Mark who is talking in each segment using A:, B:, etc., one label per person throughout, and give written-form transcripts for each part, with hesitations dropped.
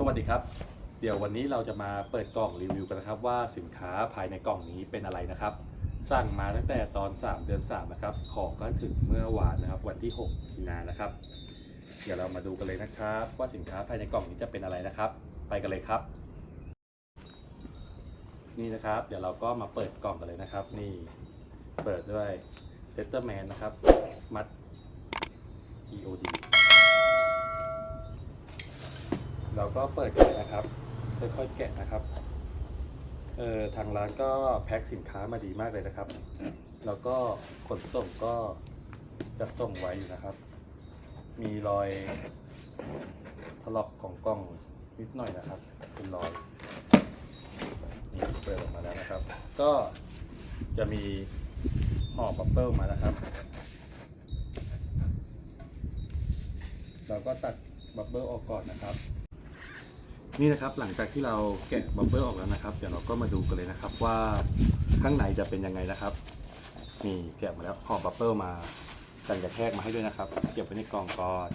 A: สวัสดีครับเดี๋ยววันนี้เราจะมาเปิดกล่องรีวิวกันนะครับว่าสินค้าภายในกล่องนี้เป็นอะไรนะครับสั่งมาตั้งแต่ตอน3 เดือน 3นะครับของก็ถึงเมื่อวานนะครับวันที่6 มีนานะครับเดี๋ยวเรามาดูกันเลยนะครับว่าสินค้าภายในกล่องนี้จะเป็นอะไรนะครับไปกันเลยครับนี่นะครับเดี๋ยวเราก็มาเปิดกล่องกันเลยนะครับนี่เปิดด้วยเ e ตเตอร์แมนนะครับมัด EOD เราก็เปิดกันนะครับค่อยๆแกะนะครับทางร้านก็แพ็คสินค้ามาดีมากเลยนะครับแล้วก็ขนส่งก็จะส่งไว้อยู่นะครับมีรอยถลอกของกล่องนิดหน่อยนะครับเป็นรอยนี่เปิดออกมาแล้วนะครับก็จะมีห่อบับเบิ้ลมานะครับเราก็ตัดบับเบิ้ลออกก่อนนะครับนี่นะครับหลังจากที่เราแกะบับเบิ้ลออกแล้วนะครับเดี๋ยวเราก็มาดูกันเลยนะครับว่าข้างในจะเป็นยังไงนะครับนี่แกะมาแล้วห่อบับเบิ้ลมากันกระแทกมาให้ด้วยนะครับเก็บไว้ในกล่องก่อน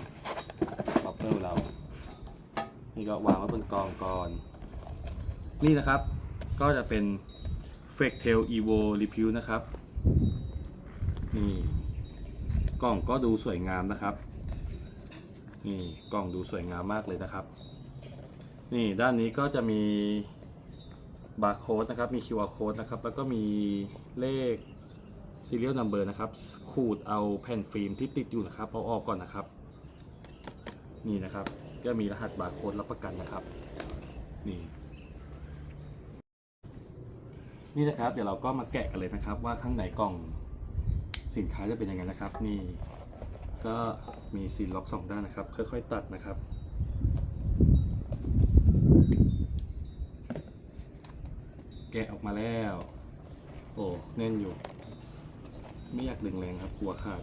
A: บับเบิ้ลเรานี่ก็วางไว้บนกล่องก่อนนี่นะครับก็จะเป็น Fake Tail Evo Repeal นะครับนี่กล่องก็ดูสวยงามนะครับนี่กล่องดูสวยงามมากเลยนะครับนี่ด้านนี้ก็จะมีบาร์โค้ดนะครับมี QR code นะครับแล้วก็มีเลข serial number นะครับขูดเอาแผ่นฟิล์มที่ติดอยู่นะครับเอาออกก่อนนะครับนี่นะครับก็มีรหัสบาร์โค้ดรับประกันนะครับนี่นะครับเดี๋ยวเราก็มาแกะกันเลยนะครับว่าข้างในกล่องสินค้าจะเป็นยังไงนะครับนี่ก็มีซีลล็อก2 ด้านนะครับค่อยๆตัดนะครับแกะออกมาแล้วโอ้แน่นอยู่ไม่อยากดึงแรงครับกลัวขาด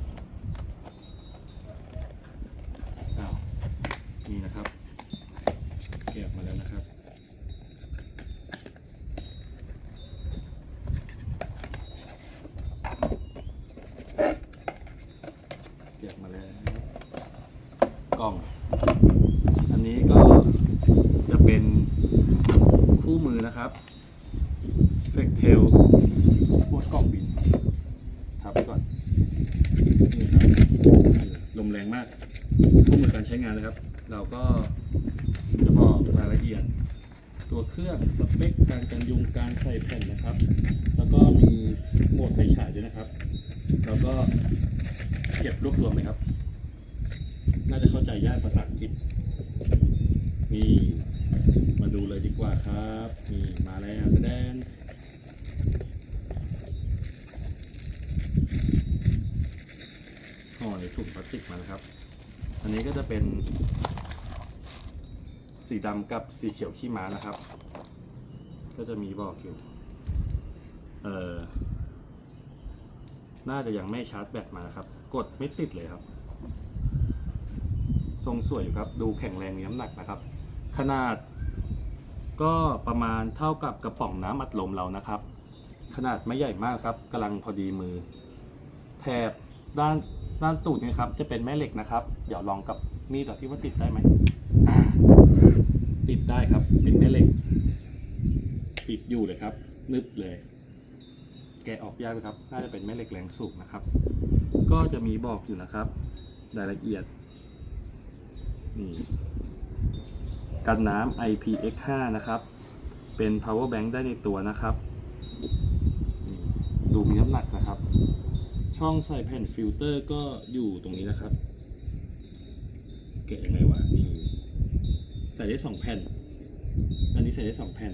A: นี่นะครับแกะออกมาแล้วนะครับแกะมาแล้วกล่องอันนี้ก็จะเป็นคู่มือนะครับFake Tail พวกกล่องบินทับไปก่อนนี่ครับลมแรงมากคู่มือการใช้งานนะครับเราก็จะบอกรายละเอียดตัวเครื่องสเปคการกันยุงการใส่แผ่นนะครับแล้วก็มีโหมดไฟฉายด้วยนะครับเราก็เก็บรวบรวมเลยครับน่าจะเข้าใจยากภาษาอังกฤษนี่มาดูเลยดีกว่าครับนี่มาแล้วแดนห่อในถุงพลาสติกมานะครับอันนี้ก็จะเป็นสีดำกับสีเขียวขี้ม้านะครับก็จะมีบอกอยู่น่าจะยังไม่ชาร์จแบตมานะครับกดไม่ติดเลยครับทรงสวยอยู่ครับดูแข็งแรงมีน้ำหนักนะครับขนาดก็ประมาณเท่ากับกระป๋องน้ำอัดลมเรานะครับขนาดไม่ใหญ่มากครับกำลังพอดีมือแถบด้านตูดนี่ครับจะเป็นแม่เหล็กนะครับเดี๋ยวลองกับมีดต่อที่ว่าติดได้ไหมติดได้ครับเป็นแม่เหล็กติดอยู่เลยครับนึบเลยแกะออกยากเลยครับน่าจะเป็นแม่เหล็กแรงสูงนะครับก็จะมีบอกอยู่นะครับรายละเอียดนี่กันน้ำ IPX5 นะครับเป็น power bank ได้ในตัวนะครับดูมีน้ำหนักนะครับช่องใส่แผ่นฟิลเตอร์ก็อยู่ตรงนี้นะครับแกะยังไงวะนี่ใส่ได้2 แผ่นอันนี้ใส่ได้2 แผ่น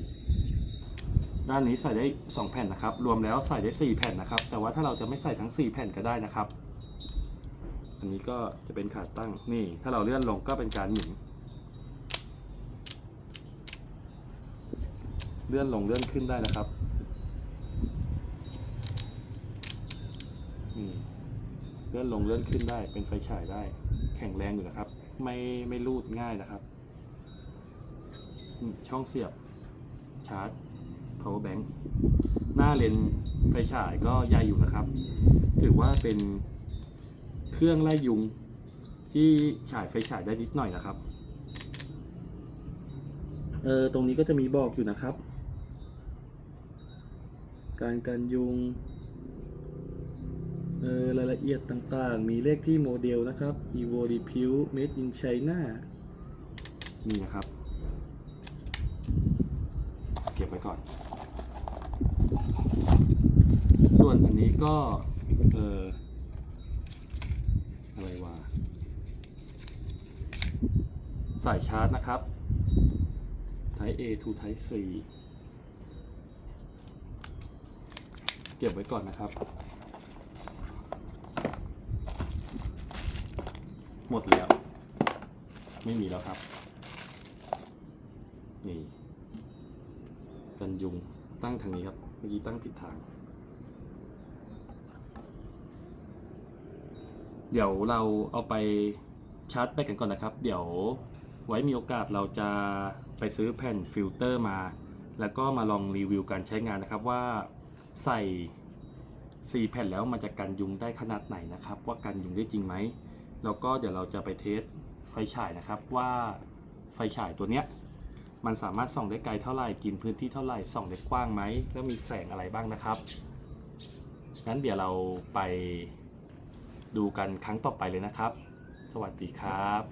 A: ด้านนี้ใส่ได้2 แผ่นนะครับรวมแล้วใส่ได้4 แผ่นนะครับแต่ว่าถ้าเราจะไม่ใส่ทั้ง4 แผ่นก็ได้นะครับอันนี้ก็จะเป็นขาตั้งนี่ถ้าเราเลื่อนลงก็เป็นการหมุนเลื่อนลงเลื่อนขึ้นได้นะครับเลื่อนลงเลื่อนขึ้นได้เป็นไฟฉายได้แข็งแรงอยู่นะครับไม่รูดง่ายนะครับช่องเสียบชาร์จ power bank หน้าเลนไฟฉายก็ใหญ่อยู่นะครับถือว่าเป็นเครื่องไล่ยุงที่ฉายไฟฉายได้นิดหน่อยนะครับ ตรงนี้ก็จะมีบอกอยู่นะครับ การกันยุงรายละเอียดต่างๆมีเลขที่โมเดลนะครับ Evo Repute Made in China นี่นะครับเก็บไว้ก่อน ส่วนอันนี้ก็อะไรวะสายชาร์จนะครับ Type A to Type C เก็บไว้ก่อนนะครับหมดแล้วไม่มีแล้วครับนี่กันยุงตั้งทางนี้ครับเมื่อกี้ตั้งผิดทางเดี๋ยวเราเอาไปชาร์จแบตกันก่อนนะครับเดี๋ยวไว้มีโอกาสเราจะไปซื้อแผ่นฟิลเตอร์มาแล้วก็มาลองรีวิวการใช้งานนะครับว่าใส่4แผ่นแล้วมันจะกันยุงได้ขนาดไหนนะครับว่ากันยุงได้จริงไหมแล้วก็เดี๋ยวเราจะไปเทสไฟฉายนะครับว่าไฟฉายตัวเนี้ยมันสามารถส่องได้ไกลเท่าไหร่กินพื้นที่เท่าไหร่ส่องได้กว้างไหมแล้วมีแสงอะไรบ้างนะครับงั้นเดี๋ยวเราไปดูกันครั้งต่อไปเลยนะครับสวัสดีครับ